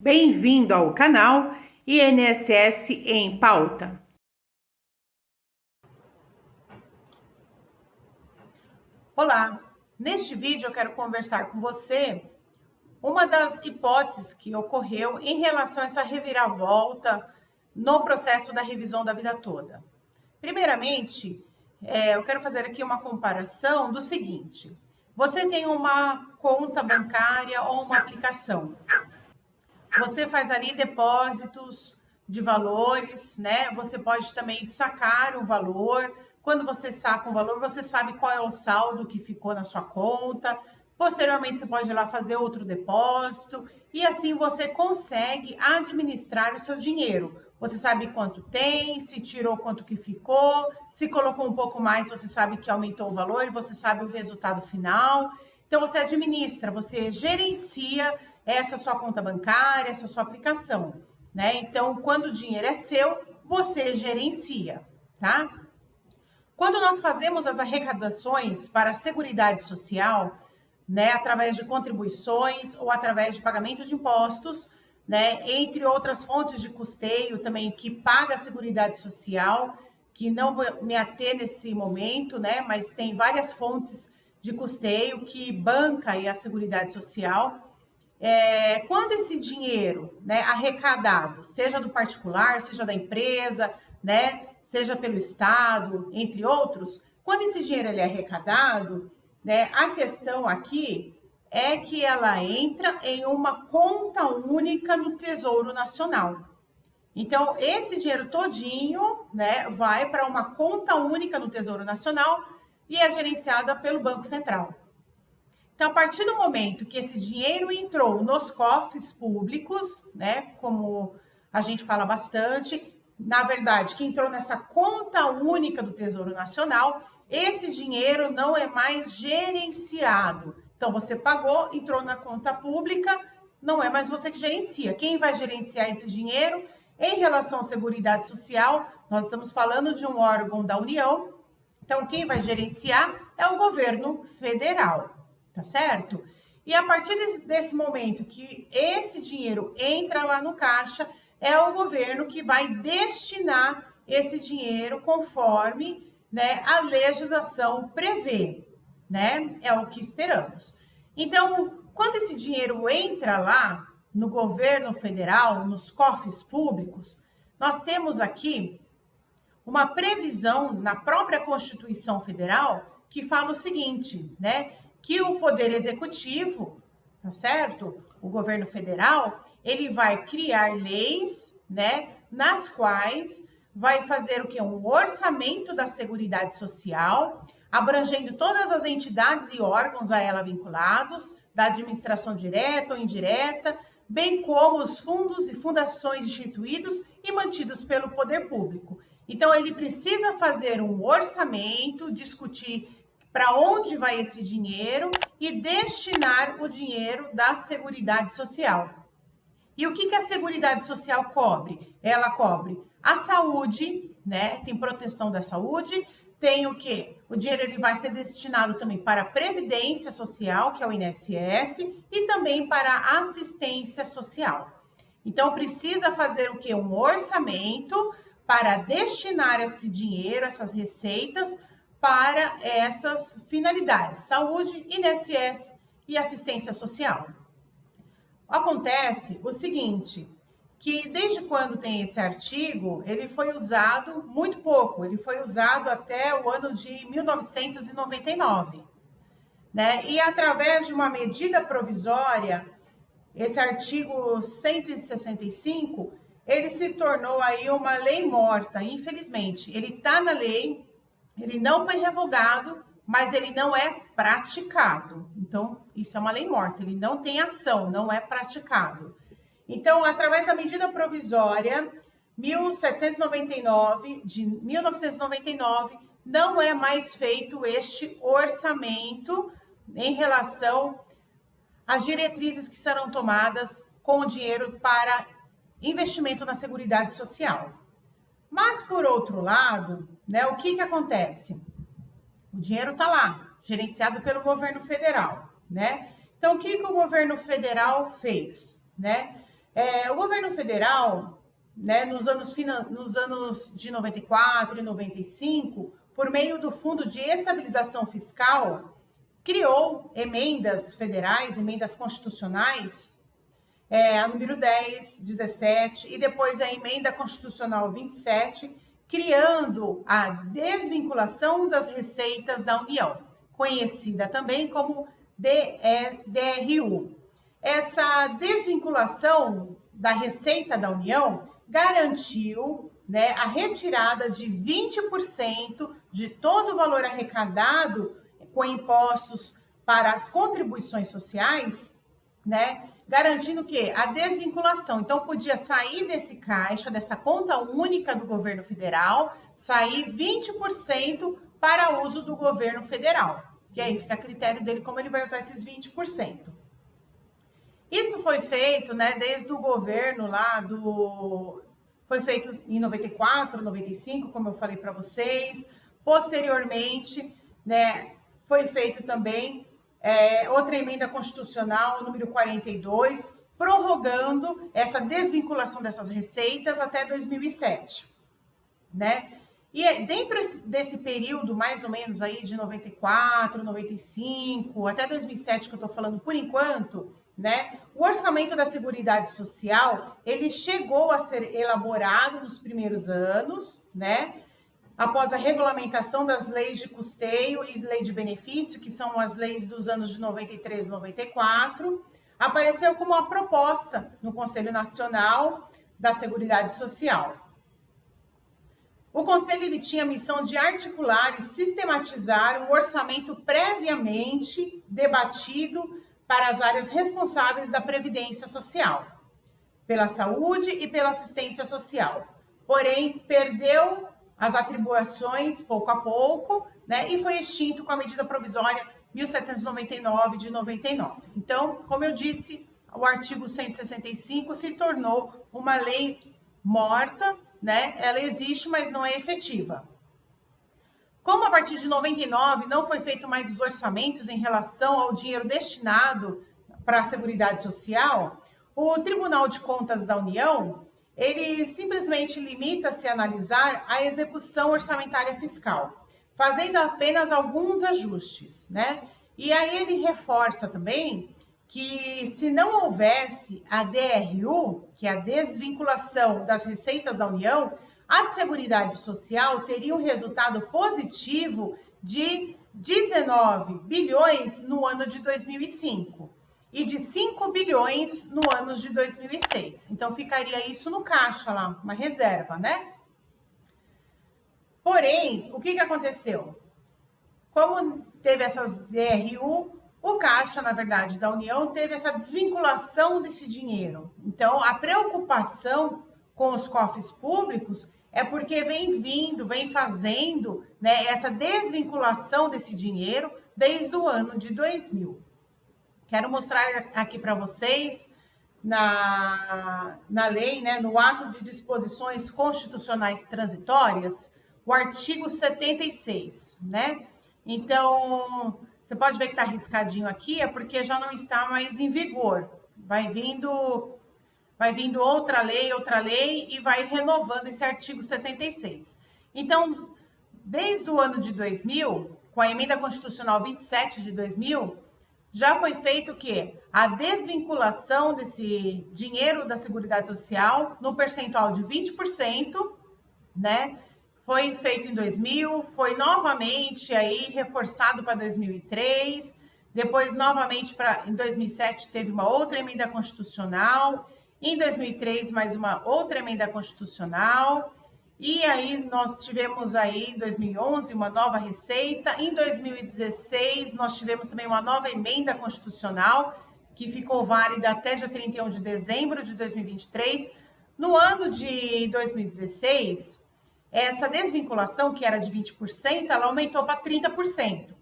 Bem-vindo ao canal INSS em Pauta. Olá, neste vídeo eu quero conversar com você uma das hipóteses que ocorreu em relação a essa reviravolta no processo da revisão da vida toda. Primeiramente, eu quero fazer aqui uma comparação do seguinte: você tem uma conta bancária ou uma aplicação. Você faz ali depósitos de valores, né? Você pode também sacar o valor. Quando você saca um valor, você sabe qual é o saldo que ficou na sua conta. Posteriormente, você pode ir lá fazer outro depósito e assim você consegue administrar o seu dinheiro. Você sabe quanto tem, se tirou quanto que ficou, se colocou um pouco mais, você sabe que aumentou o valor e você sabe o resultado final. Então, você administra, você gerencia essa sua conta bancária, essa sua aplicação, né? Então, quando o dinheiro é seu, você gerencia, tá? Quando nós fazemos as arrecadações para a Seguridade Social, né, através de contribuições ou através de pagamento de impostos, né, entre outras fontes de custeio também que paga a Seguridade Social, que não vou me ater nesse momento, né, mas tem várias fontes de custeio que banca aí a Seguridade Social. Quando esse dinheiro, né, arrecadado, seja do particular, seja da empresa, né, seja pelo Estado, entre outros, quando esse dinheiro ele é arrecadado, né, a questão aqui é que ela entra em uma conta única no Tesouro Nacional. Então, esse dinheiro todinho, né, vai para uma conta única no Tesouro Nacional e é gerenciada pelo Banco Central. Então, a partir do momento que esse dinheiro entrou nos cofres públicos, né, como a gente fala bastante, na verdade, que entrou nessa conta única do Tesouro Nacional, esse dinheiro não é mais gerenciado. Então, você pagou, entrou na conta pública, não é mais você que gerencia. Quem vai gerenciar esse dinheiro? Em relação à Seguridade Social, nós estamos falando de um órgão da União, então quem vai gerenciar é o governo federal. Tá certo? E a partir desse momento que esse dinheiro entra lá no caixa, é o governo que vai destinar esse dinheiro conforme, né, a legislação prevê, né? É o que esperamos. Então, quando esse dinheiro entra lá no governo federal, nos cofres públicos, nós temos aqui uma previsão na própria Constituição Federal que fala o seguinte, né? Que o Poder Executivo, tá certo? O governo federal, ele vai criar leis, né? Nas quais vai fazer o que? Um orçamento da Seguridade Social, abrangendo todas as entidades e órgãos a ela vinculados, da administração direta ou indireta, bem como os fundos e fundações instituídos e mantidos pelo poder público. Então, ele precisa fazer um orçamento, discutir para onde vai esse dinheiro e destinar o dinheiro da Seguridade Social. E o que a Seguridade Social cobre? Ela cobre a saúde, né? Tem proteção da saúde, tem o quê? O dinheiro ele vai ser destinado também para a Previdência Social, que é o INSS, e também para a assistência social. Então, precisa fazer o quê? Um orçamento para destinar esse dinheiro, essas receitas, para essas finalidades, saúde, INSS e assistência social. Acontece o seguinte, que desde quando tem esse artigo, ele foi usado muito pouco, ele foi usado até o ano de 1999, né? E através de uma medida provisória, esse artigo 165, ele se tornou aí uma lei morta, infelizmente. Ele está na lei, ele não foi revogado, mas ele não é praticado. Então, isso é uma lei morta, ele não tem ação, não é praticado. Então, através da medida provisória 1799, de 1999, não é mais feito este orçamento em relação às diretrizes que serão tomadas com o dinheiro para investimento na Seguridade Social. Mas, por outro lado, né, o que acontece? O dinheiro está lá, gerenciado pelo governo federal, né? Então, o que o governo federal fez, né? O governo federal, né, nos anos de 94 e 95, por meio do Fundo de Estabilização Fiscal, criou emendas federais, emendas constitucionais, a número 10, 17 e depois a emenda constitucional 27, criando a desvinculação das receitas da União, conhecida também como DRU. Essa desvinculação da receita da União garantiu, né, a retirada de 20% de todo o valor arrecadado com impostos para as contribuições sociais, né, garantindo o quê? A desvinculação. Então, podia sair desse caixa, dessa conta única do governo federal, sair 20% para uso do governo federal. Que aí fica a critério dele como ele vai usar esses 20%. Isso foi feito, né, desde o governo lá do... Foi feito em 94, 95, como eu falei para vocês. Posteriormente, né, foi feito também outra emenda constitucional, número 42, prorrogando essa desvinculação dessas receitas até 2007, né? E dentro desse período, mais ou menos aí de 94, 95, até 2007, que eu estou falando por enquanto, né? O orçamento da Seguridade Social, ele chegou a ser elaborado nos primeiros anos, né? Após a regulamentação das leis de custeio e lei de benefício, que são as leis dos anos de 93 e 94, apareceu como uma proposta no Conselho Nacional da Seguridade Social. O Conselho ele tinha a missão de articular e sistematizar um orçamento previamente debatido para as áreas responsáveis da Previdência Social, pela saúde e pela assistência social. Porém, perdeu as atribuições pouco a pouco, né, e foi extinto com a medida provisória 1799 de 99. Então, como eu disse, o artigo 165 se tornou uma lei morta, né? Ela existe, mas não é efetiva. Como a partir de 99 não foi feito mais os orçamentos em relação ao dinheiro destinado para a Seguridade Social, o Tribunal de Contas da União ele simplesmente limita-se a analisar a execução orçamentária fiscal, fazendo apenas alguns ajustes, né? E aí ele reforça também que se não houvesse a DRU, que é a desvinculação das receitas da União, a Seguridade Social teria um resultado positivo de 19 bilhões no ano de 2005 e de 5 bilhões no ano de 2006. Então, ficaria isso no caixa lá, uma reserva, né? Porém, o que aconteceu? Como teve essas DRU, o caixa, na verdade, da União teve essa desvinculação desse dinheiro. Então, a preocupação com os cofres públicos é porque vem fazendo, né, essa desvinculação desse dinheiro desde o ano de 2000. Quero mostrar aqui para vocês, na lei, né, no ato de disposições constitucionais transitórias, o artigo 76, né? Então, você pode ver que está riscadinho aqui, é porque já não está mais em vigor. Vai vindo outra lei e vai renovando esse artigo 76. Então, desde o ano de 2000, com a emenda constitucional 27 de 2000, já foi feito o quê? A desvinculação desse dinheiro da Seguridade Social no percentual de 20%, né? Foi feito em 2000, foi novamente aí reforçado para 2003, depois novamente em 2007 teve uma outra emenda constitucional, em 2003 mais uma outra emenda constitucional, e aí nós tivemos aí em 2011 uma nova receita, em 2016 nós tivemos também uma nova emenda constitucional, que ficou válida até dia 31 de dezembro de 2023. No ano de 2016, essa desvinculação, que era de 20%, ela aumentou para 30%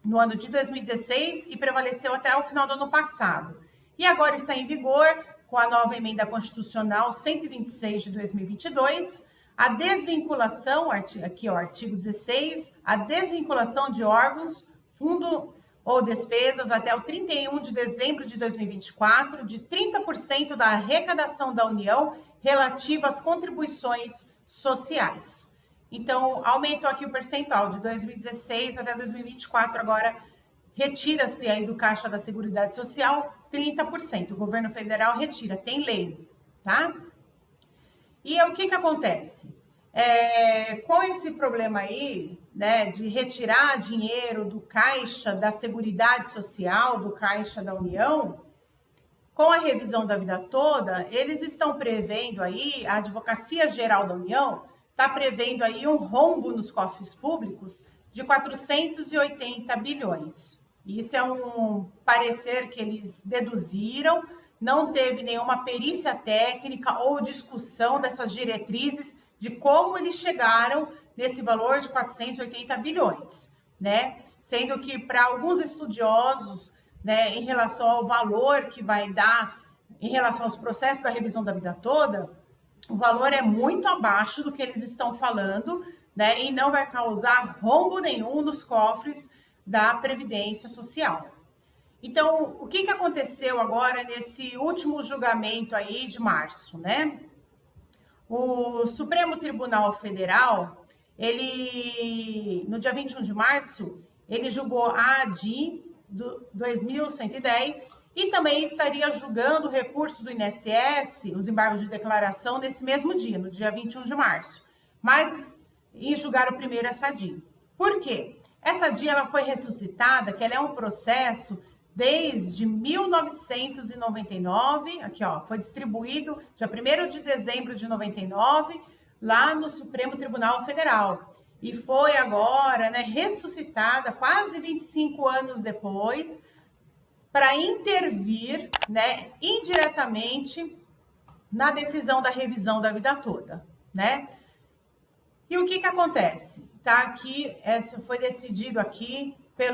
no ano de 2016 e prevaleceu até o final do ano passado. E agora está em vigor com a nova emenda constitucional 126 de 2022, a desvinculação, aqui o artigo 16, a desvinculação de órgãos, ou despesas até o 31 de dezembro de 2024 de 30% da arrecadação da União relativa às contribuições sociais. Então, aumentou aqui o percentual de 2016 até 2024, agora retira-se aí do Caixa da Seguridade Social 30%. O governo federal retira, tem lei, tá? E o que acontece? Com esse problema aí, né, de retirar dinheiro do Caixa da Seguridade Social, do Caixa da União, com a revisão da vida toda, eles estão prevendo aí, a Advocacia Geral da União está prevendo aí um rombo nos cofres públicos de 480 bilhões. Isso é um parecer que eles deduziram, não teve nenhuma perícia técnica ou discussão dessas diretrizes de como eles chegaram nesse valor de 480 bilhões, né? Sendo que para alguns estudiosos, né, em relação ao valor que vai dar em relação aos processos da revisão da vida toda, o valor é muito abaixo do que eles estão falando, né? E não vai causar rombo nenhum nos cofres da Previdência Social. Então, o que aconteceu agora nesse último julgamento aí de março, né? O Supremo Tribunal Federal, ele, no dia 21 de março, ele julgou a ADI 2110 e também estaria julgando o recurso do INSS, os embargos de declaração, nesse mesmo dia, no dia 21 de março. Mas em julgar o primeiro essa ADI. Por quê? Essa ADI ela foi ressuscitada, que ela é um processo desde 1999, aqui ó, foi distribuído dia 1º de dezembro de 99, lá no Supremo Tribunal Federal. E foi agora, né, ressuscitada quase 25 anos depois, para intervir, né, indiretamente na decisão da revisão da vida toda, né? E o que acontece? Tá aqui, foi decidido aqui foi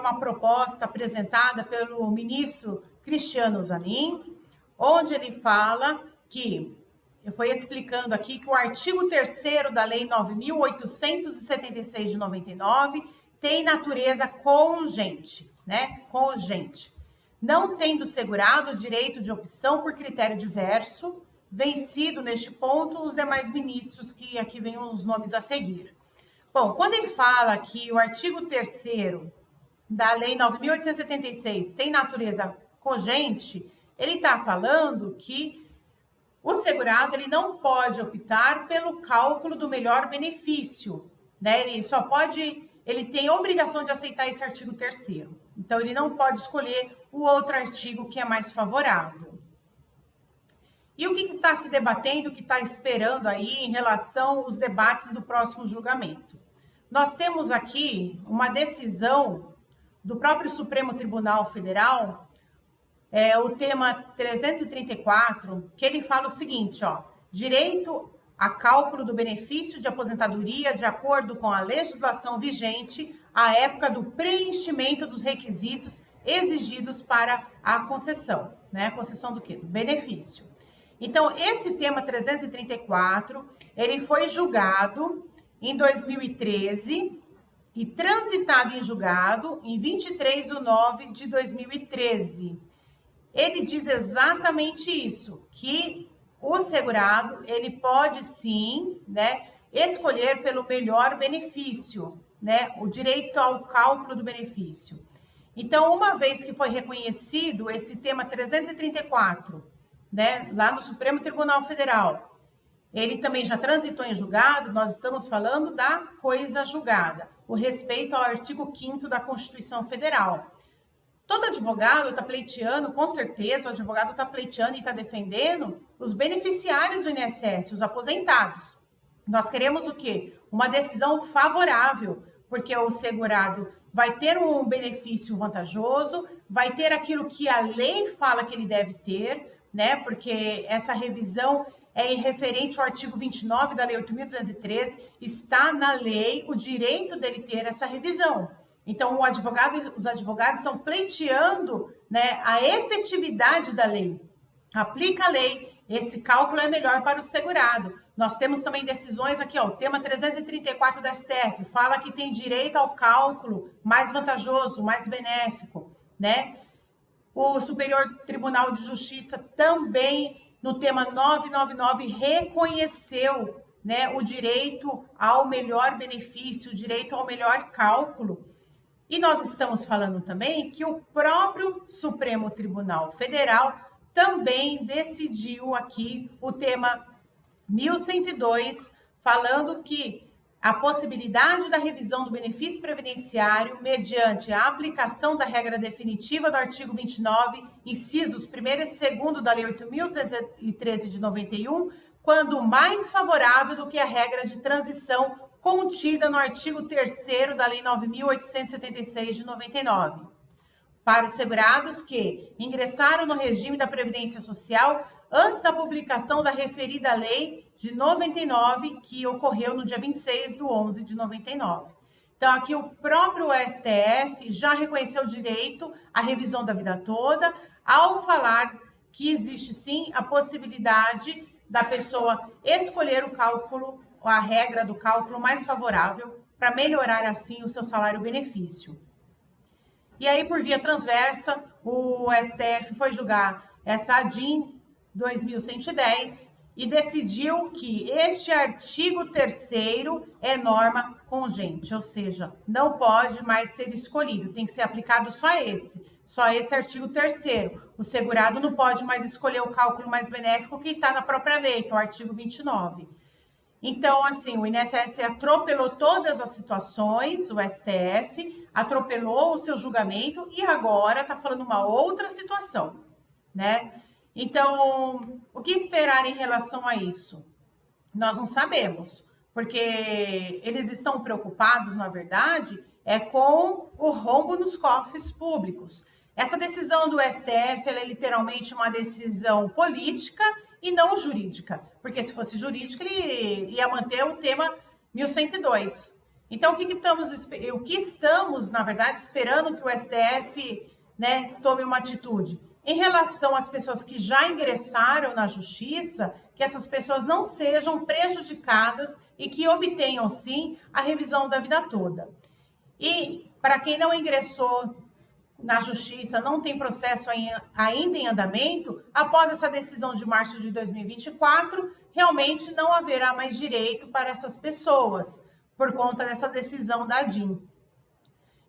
uma proposta apresentada pelo ministro Cristiano Zanin, onde ele fala que, eu fui explicando aqui, que o artigo 3º da Lei 9.876 de 99 tem natureza congente, né? Congente. Não tendo segurado o direito de opção por critério diverso, vencido neste ponto os demais ministros, que aqui vêm os nomes a seguir. Bom, quando ele fala que o artigo 3º da Lei 9.876 tem natureza congente, ele está falando que o segurado ele não pode optar pelo cálculo do melhor benefício, né? Ele tem a obrigação de aceitar esse artigo 3º. Então, ele não pode escolher o outro artigo que é mais favorável. E o que está se debatendo, o que está esperando aí em relação aos debates do próximo julgamento? Nós temos aqui uma decisão do próprio Supremo Tribunal Federal, o tema 334, que ele fala o seguinte, ó, direito a cálculo do benefício de aposentadoria de acordo com a legislação vigente à época do preenchimento dos requisitos exigidos para a concessão, né? Concessão do quê? Do benefício. Então, esse tema 334, ele foi julgado em 2013 e transitado em julgado em 23 de nove de 2013. Ele diz exatamente isso, que o segurado, ele pode sim, né, escolher pelo melhor benefício, né, o direito ao cálculo do benefício. Então, uma vez que foi reconhecido esse tema 334, né, lá no Supremo Tribunal Federal, ele também já transitou em julgado, nós estamos falando da coisa julgada, o respeito ao artigo 5º da Constituição Federal. Todo advogado está pleiteando, com certeza, o advogado está pleiteando e está defendendo os beneficiários do INSS, os aposentados. Nós queremos o quê? Uma decisão favorável, porque o segurado vai ter um benefício vantajoso, vai ter aquilo que a lei fala que ele deve ter, né? Porque essa revisão é referente ao artigo 29 da Lei 8.213, está na lei o direito dele ter essa revisão. Então, os advogados estão pleiteando, né, a efetividade da lei. Aplica a lei, esse cálculo é melhor para o segurado. Nós temos também decisões aqui, ó, o tema 334 do STF, fala que tem direito ao cálculo mais vantajoso, mais benéfico, né? O Superior Tribunal de Justiça também, no tema 999, reconheceu, né, o direito ao melhor benefício, o direito ao melhor cálculo. E nós estamos falando também que o próprio Supremo Tribunal Federal também decidiu aqui o tema 1102, falando que a possibilidade da revisão do benefício previdenciário mediante a aplicação da regra definitiva do artigo 29, incisos 1º e 2º da Lei 8.213 de 91, quando mais favorável do que a regra de transição contida no artigo 3º da Lei 9.876 de 99. Para os segurados que ingressaram no regime da Previdência Social antes da publicação da referida lei de 99, que ocorreu no dia 26 de 11 de 99. Então, aqui o próprio STF já reconheceu o direito à revisão da vida toda, ao falar que existe sim a possibilidade da pessoa escolher o cálculo, a regra do cálculo mais favorável, para melhorar assim o seu salário-benefício. E aí, por via transversa, o STF foi julgar essa ADIM 2110 e decidiu que este artigo 3º é norma congente, ou seja, não pode mais ser escolhido, tem que ser aplicado só esse artigo 3º. O segurado não pode mais escolher o cálculo mais benéfico que está na própria lei, que é o artigo 29. Então, assim, o INSS atropelou todas as situações, o STF atropelou o seu julgamento e agora está falando uma outra situação, né? Então, o que esperar em relação a isso? Nós não sabemos, porque eles estão preocupados, na verdade, com o rombo nos cofres públicos. Essa decisão do STF, ela é literalmente uma decisão política e não jurídica, porque se fosse jurídica, ele ia manter o tema 1102. Então, o que estamos, na verdade, esperando que o STF, né, tome uma atitude? Em relação às pessoas que já ingressaram na justiça, que essas pessoas não sejam prejudicadas e que obtenham, sim, a revisão da vida toda. E para quem não ingressou na justiça, não tem processo ainda em andamento, após essa decisão de março de 2024, realmente não haverá mais direito para essas pessoas, por conta dessa decisão da ADIM.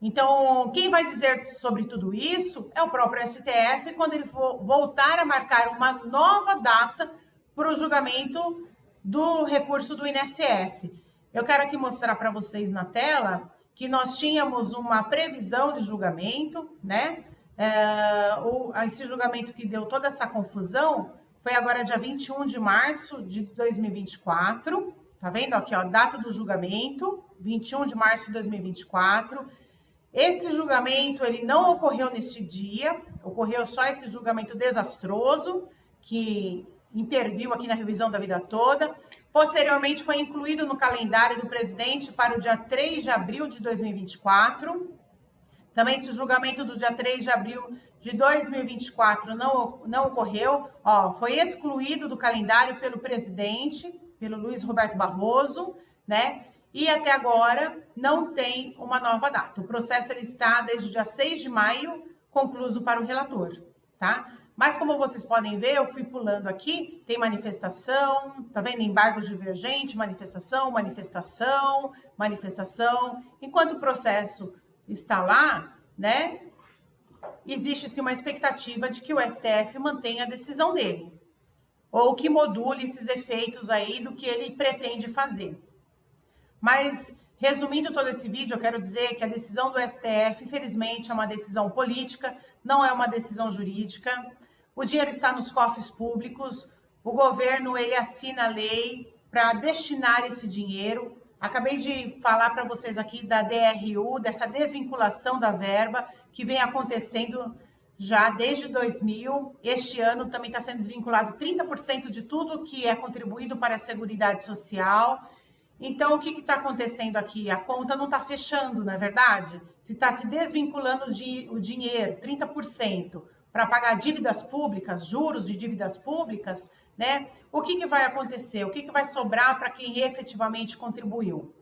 Então, quem vai dizer sobre tudo isso é o próprio STF, quando ele for voltar a marcar uma nova data para o julgamento do recurso do INSS. Eu quero aqui mostrar para vocês na tela que nós tínhamos uma previsão de julgamento, né? Esse julgamento que deu toda essa confusão foi agora dia 21 de março de 2024. Tá vendo aqui, ó, data do julgamento, 21 de março de 2024. Esse julgamento, ele não ocorreu neste dia, ocorreu só esse julgamento desastroso, que interviu aqui na revisão da vida toda. Posteriormente, foi incluído no calendário do presidente para o dia 3 de abril de 2024. Também esse julgamento do dia 3 de abril de 2024 não ocorreu, ó, foi excluído do calendário pelo presidente, pelo Luiz Roberto Barroso, né? E até agora não tem uma nova data. O processo ele está desde o dia 6 de maio, concluído para o relator, tá? Mas como vocês podem ver, eu fui pulando aqui, tem manifestação, tá vendo? Embargo divergente, manifestação, manifestação, manifestação. Enquanto o processo está lá, né? Existe-se uma expectativa de que o STF mantenha a decisão dele, ou que module esses efeitos aí do que ele pretende fazer. Mas, resumindo todo esse vídeo, eu quero dizer que a decisão do STF, infelizmente, é uma decisão política, não é uma decisão jurídica. O dinheiro está nos cofres públicos, o governo ele assina a lei para destinar esse dinheiro. Acabei de falar para vocês aqui da DRU, dessa desvinculação da verba, que vem acontecendo já desde 2000. Este ano também está sendo desvinculado 30% de tudo que é contribuído para a Seguridade Social. Então, o que está acontecendo aqui? A conta não está fechando, não é verdade? Se está se desvinculando o dinheiro, 30%, para pagar dívidas públicas, juros de dívidas públicas, né? O que vai acontecer? O que vai sobrar para quem efetivamente contribuiu?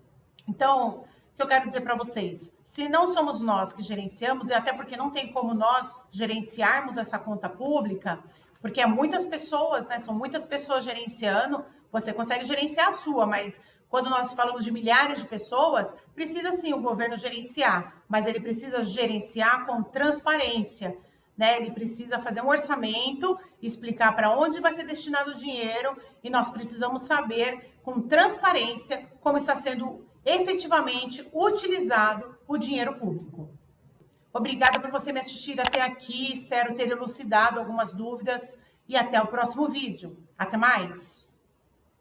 Então, o que eu quero dizer para vocês? Se não somos nós que gerenciamos, e até porque não tem como nós gerenciarmos essa conta pública, porque é muitas pessoas, né? São muitas pessoas gerenciando, você consegue gerenciar a sua, mas quando nós falamos de milhares de pessoas, precisa sim o governo gerenciar, mas ele precisa gerenciar com transparência, né? Ele precisa fazer um orçamento, explicar para onde vai ser destinado o dinheiro, e nós precisamos saber com transparência como está sendo efetivamente utilizado o dinheiro público. Obrigada por você me assistir até aqui, espero ter elucidado algumas dúvidas e até o próximo vídeo. Até mais!